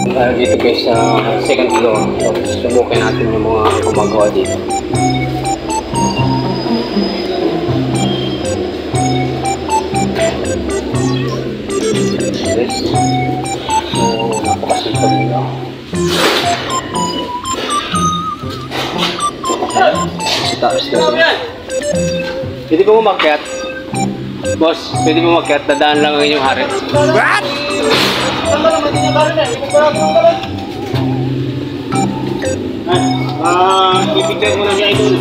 Dito guys sa second floor. So, subukin natin yung mga gumagawa dito. Yes. So, napakasipag nila. Tapos na. Pwede ba umakyat? Boss, pwede ba umakyat? Dadaan lang ang inyong hari. What? Ipigay mo na siya idol.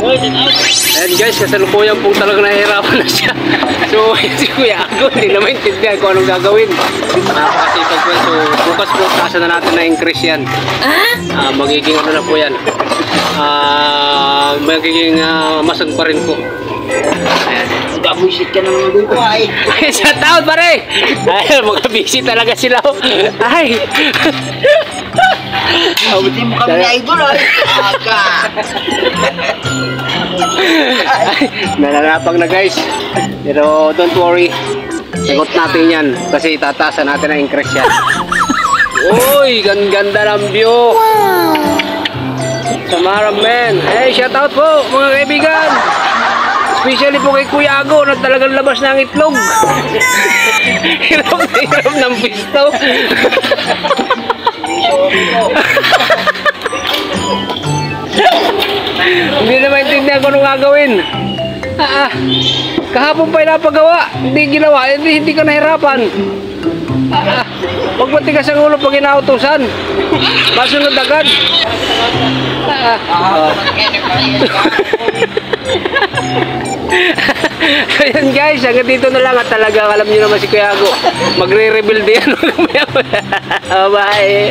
Ayan guys, kasalukuyan pong talagang nahihirapan na siya. So, si Kuya Ago, hindi na maintindihan kung anong gagawin. Napakasipag po. So, bukas po, taasan na natin na increase yan. Magiging ano na po yan. Magiging masag pa rin po. Ayan. Gabuisit ka naman doon ko ay. Sa taon pare! Ay, mga-busy talaga sila. Ay! Hindi mo kami na idol ay. Aga! Nalalapag na guys. Pero don't worry. Sagot natin yan. Kasi itataasan natin ang increase yan. Uy! Ganda ng view! Samara men! Hey! Shout out po mga kaibigan! Especially po kay Kuya Ago na talagang labas na ang itlog. Hirap na hirap ng pisto. Hindi na maintindihan kung anong gagawin. Kahapon pa napagawa. Hindi ginawa. Hindi ka nahirapan. Huwag matigas ang ulo pag inautusan. Masunod agad. So yun guys, hanggang dito na lang at talagang alam nyo naman si Kuya Ago magre-rebuild yan. Bye!